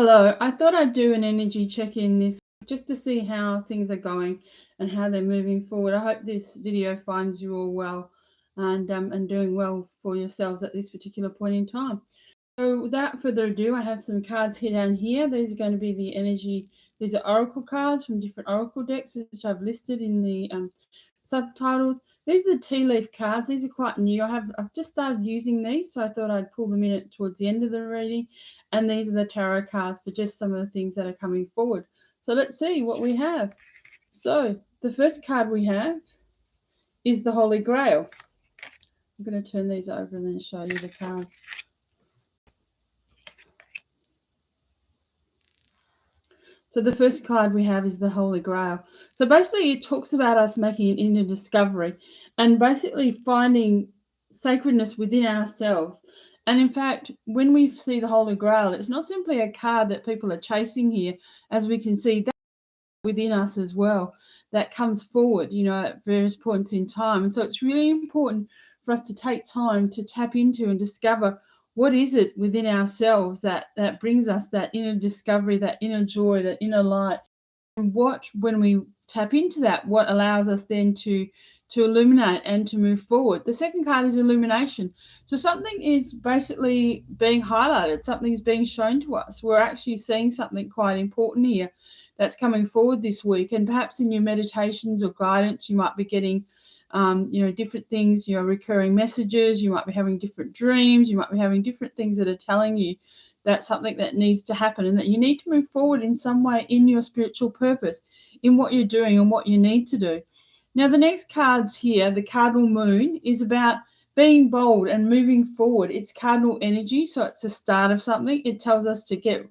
Hello, I thought I'd do an energy check-in this just to see how things are going and how they're moving forward. I hope this video finds you all well and doing well for yourselves at this particular point in time. So without further ado, I have some cards here down here. These are going to be the energy. These are oracle cards from different oracle decks, which I've listed in the subtitles. These are the tea leaf cards. These are quite new. I've just started using these, so I thought I'd pull them in towards the end of the reading. And these are the tarot cards for just some of the things that are coming forward. So let's see what we have. So the first card we have is the Holy Grail. I'm going to turn these over and then show you the cards. So the first card we have is the Holy Grail. So basically it talks about us making an inner discovery and basically finding sacredness within ourselves. And in fact, when we see the Holy Grail, it's not simply a card that people are chasing here. As we can see, that within us as well, that comes forward, at various points in time. And so it's really important for us to take time to tap into and discover what is it within ourselves that brings us that inner discovery, that inner joy, that inner light. And when we tap into that, what allows us then to illuminate and to move forward. The second card is illumination. So something is basically being highlighted, something is being shown to us. We're actually seeing something quite important here that's coming forward this week. And perhaps in your meditations or guidance, you might be getting different things, recurring messages. You might be having different dreams. You might be having different things that are telling you that's something that needs to happen and that you need to move forward in some way in your spiritual purpose, in what you're doing and what you need to do. Now, the next cards here, the Cardinal Moon, is about being bold and moving forward. It's cardinal energy, so it's the start of something. It tells us to get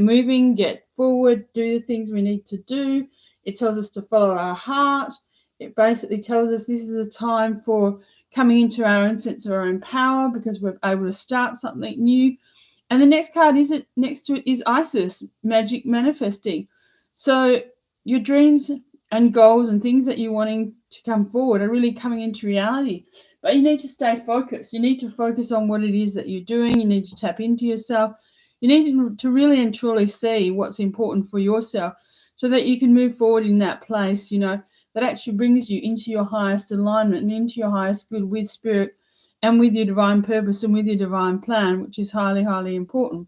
moving, get forward, do the things we need to do. It tells us to follow our heart. It basically tells us this is a time for coming into our own sense of our own power because we're able to start something new. And the next card next to it is Isis, magic manifesting. So your dreams and goals and things that you're wanting to come forward are really coming into reality. But you need to stay focused. You need to focus on what it is that you're doing. You need to tap into yourself. You need to really and truly see what's important for yourself so that you can move forward in that place, that actually brings you into your highest alignment and into your highest good with spirit and with your divine purpose and with your divine plan, which is highly, highly important.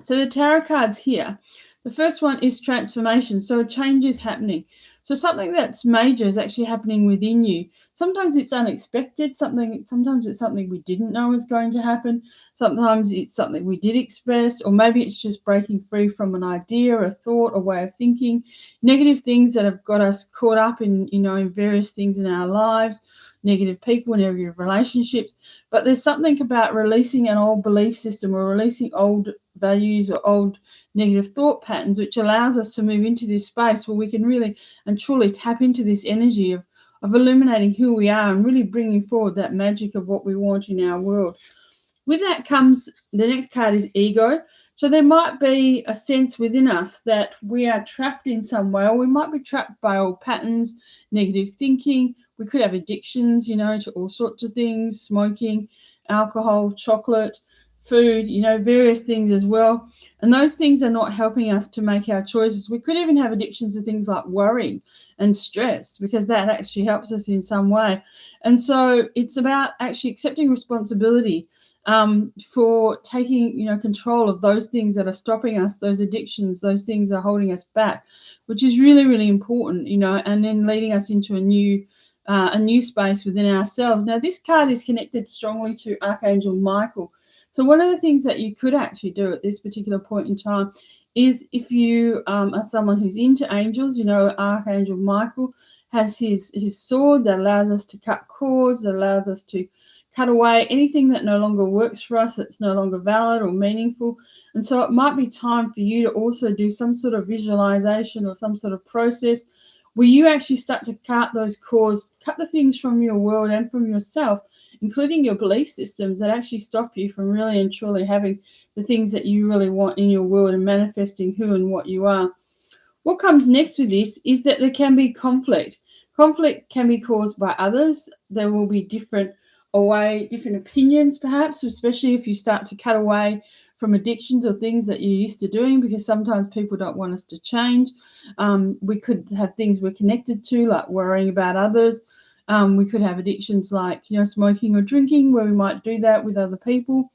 So the tarot cards here, the first one is transformation. So a change is happening. So something that's major is actually happening within you. Sometimes it's unexpected. Sometimes it's something we didn't know was going to happen. Sometimes it's something we did express, or maybe it's just breaking free from an idea, a thought, a way of thinking. Negative things that have got us caught up in various things in our lives, negative people, negative relationships. But there's something about releasing an old belief system or releasing old values or old negative thought patterns, which allows us to move into this space where we can really and truly tap into this energy of illuminating who we are and really bringing forward that magic of what we want in our world. With that comes the next card is ego. So there might be a sense within us that we are trapped in some way, or we might be trapped by old patterns, negative thinking. We could have addictions, to all sorts of things, smoking, alcohol, chocolate, food, various things as well. And those things are not helping us to make our choices. We could even have addictions to things like worry and stress because that actually helps us in some way. And so it's about actually accepting responsibility for taking, control of those things that are stopping us, those addictions, those things are holding us back, which is really, really important, and then leading us into a new space within ourselves. Now, this card is connected strongly to Archangel Michael. So one of the things that you could actually do at this particular point in time is if you are someone who's into angels, Archangel Michael has his sword that allows us to cut cords, that allows us to cut away anything that no longer works for us, that's no longer valid or meaningful. And so it might be time for you to also do some sort of visualization or some sort of process where you actually start to cut those cords, cut the things from your world and from yourself, including your belief systems that actually stop you from really and truly having the things that you really want in your world and manifesting who and what you are. What comes next with this is that there can be conflict. Conflict can be caused by others. There will be different opinions perhaps, especially if you start to cut away from addictions or things that you're used to doing, because sometimes people don't want us to change. We could have things we're connected to, like worrying about others. We could have addictions like, smoking or drinking, where we might do that with other people.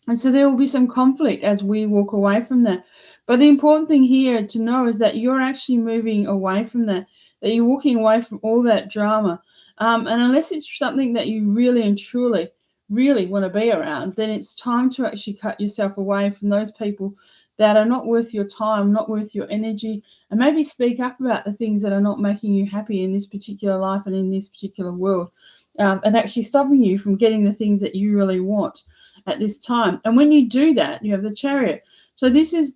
And so there will be some conflict as we walk away from that. But the important thing here to know is that you're actually moving away from that you're walking away from all that drama. And unless it's something that you really and truly, really want to be around, then it's time to actually cut yourself away from those people that are not worth your time, not worth your energy, and maybe speak up about the things that are not making you happy in this particular life and in this particular world, and actually stopping you from getting the things that you really want at this time. And when you do that, you have the Chariot. So this is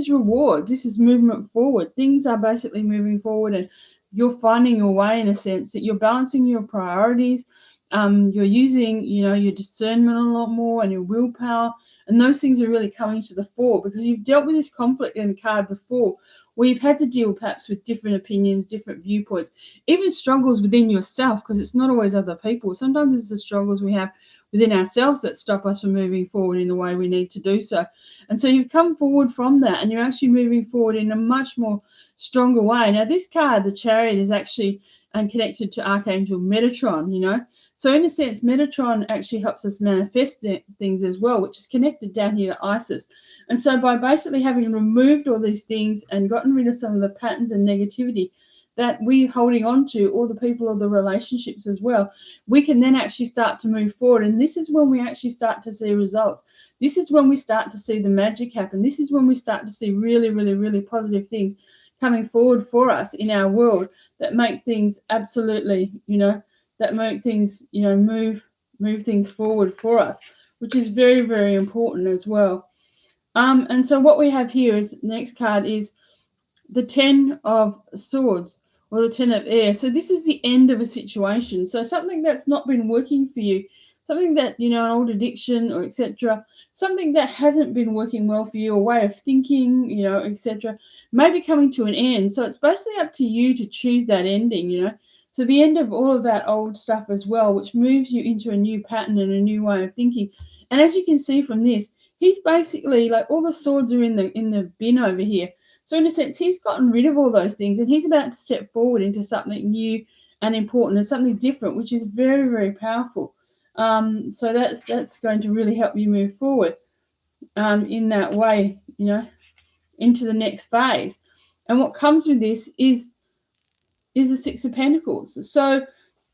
reward. This is movement forward. Things are basically moving forward, and you're finding your way, in a sense that you're balancing your priorities. You're using, your discernment a lot more, and your willpower, and those things are really coming to the fore because you've dealt with this conflict in the card before, where you've had to deal perhaps with different opinions, different viewpoints, even struggles within yourself, because it's not always other people. Sometimes it's the struggles we have within ourselves that stop us from moving forward in the way we need to do so. And so you've come forward from that, and you're actually moving forward in a much more stronger way. Now, this card, the Chariot, is actually connected to Archangel Metatron, So in a sense, Metatron actually helps us manifest things as well, which is connected down here to Isis. And so by basically having removed all these things and gotten rid of some of the patterns and negativity that we're holding on to, or the people or the relationships as well, we can then actually start to move forward. And this is when we actually start to see results. This is when we start to see the magic happen. This is when we start to see really, really, really positive things coming forward for us in our world that make things absolutely, that make things, move things forward for us, which is very, very important as well. And so what we have here is, the next card is the 10 of Swords, or the 10 of Air. So this is the end of a situation. So something that's not been working for you, something that, an old addiction or etc., something that hasn't been working well for you, a way of thinking, etc., may be coming to an end. So it's basically up to you to choose that ending. So the end of all of that old stuff as well, which moves you into a new pattern and a new way of thinking. And as you can see from this, he's basically, like, all the swords are in the bin over here. So in a sense, he's gotten rid of all those things, and he's about to step forward into something new and important and something different, which is very, very powerful. So that's going to really help you move forward in that way, into the next phase. And what comes with this is the Six of Pentacles. So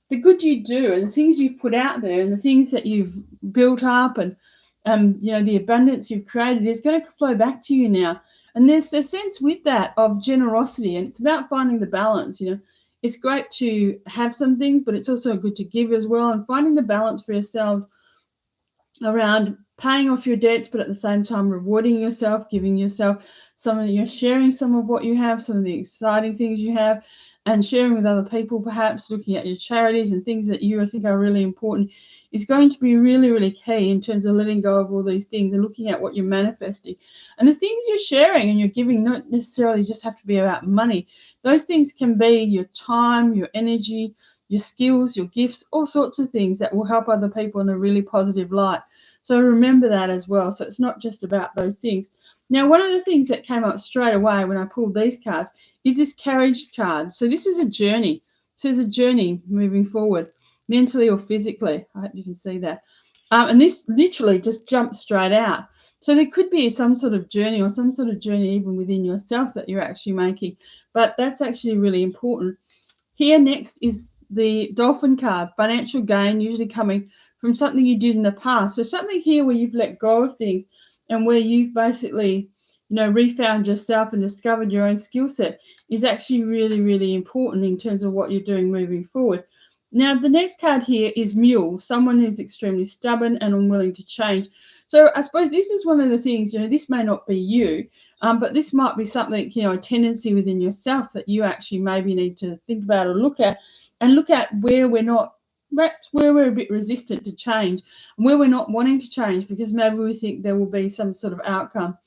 the good you do, and the things you put out there, and the things that you've built up, and the abundance you've created is going to flow back to you now. And there's a sense with that of generosity, and it's about finding the balance. It's great to have some things, but it's also good to give as well, and finding the balance for yourselves around paying off your debts, but at the same time rewarding yourself, giving yourself sharing some of what you have, some of the exciting things you have, and sharing with other people, perhaps looking at your charities and things that you think are really important, is going to be really, really key in terms of letting go of all these things and looking at what you're manifesting. And the things you're sharing and you're giving not necessarily just have to be about money. Those things can be your time, your energy, your skills, your gifts, all sorts of things that will help other people in a really positive light. So remember that as well. So it's not just about those things. Now, one of the things that came up straight away when I pulled these cards is this Carriage card. So this is a journey. So it's a journey moving forward, mentally or physically. I hope you can see that. And this literally just jumped straight out. So there could be some sort of journey, or some sort of journey even within yourself that you're actually making. But that's actually really important. Here next is the Dolphin card, financial gain, usually coming from something you did in the past. So something here where you've let go of things, and where you've basically, refound yourself and discovered your own skill set, is actually really, really important in terms of what you're doing moving forward. Now, the next card here is Mule, someone who's extremely stubborn and unwilling to change. So I suppose this is one of the things, this may not be you, but this might be something, a tendency within yourself that you actually maybe need to think about or look at, and look at where we're not, where we're a bit resistant to change, and where we're not wanting to change because maybe we think there will be some sort of outcome.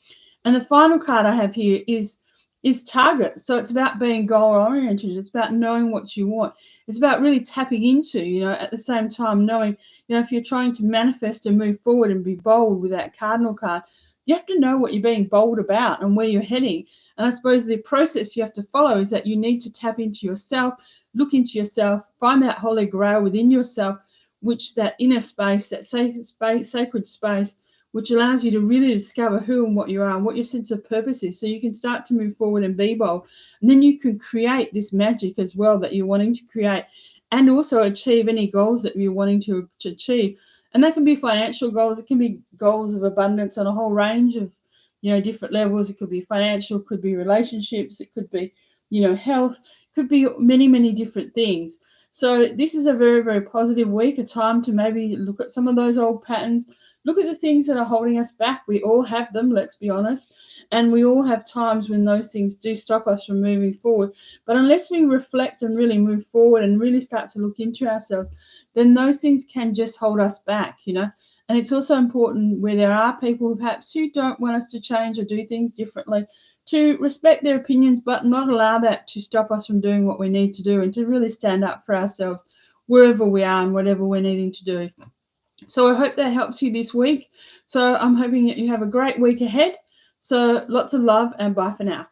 And the final card I have here is is target. So it's about being goal oriented. It's about knowing what you want. It's about really tapping into, at the same time knowing, if you're trying to manifest and move forward and be bold with that cardinal card, you have to know what you're being bold about and where you're heading. And I suppose the process you have to follow is that you need to tap into yourself, look into yourself, find that holy grail within yourself, which that inner space, that sacred space, which allows you to really discover who and what you are and what your sense of purpose is, so you can start to move forward and be bold. And then you can create this magic as well that you're wanting to create, and also achieve any goals that you're wanting to achieve. And that can be financial goals, it can be goals of abundance on a whole range of different levels. It could be financial, it could be relationships, it could be health, it could be many, many different things. So this is a very, very positive week, a time to maybe look at some of those old patterns. Look at the things that are holding us back. We all have them, let's be honest. And we all have times when those things do stop us from moving forward. But unless we reflect and really move forward and really start to look into ourselves, then those things can just hold us back. And it's also important, where there are people who perhaps who don't want us to change or do things differently, to respect their opinions, but not allow that to stop us from doing what we need to do, and to really stand up for ourselves wherever we are and whatever we're needing to do. So I hope that helps you this week. So I'm hoping that you have a great week ahead. So lots of love, and bye for now.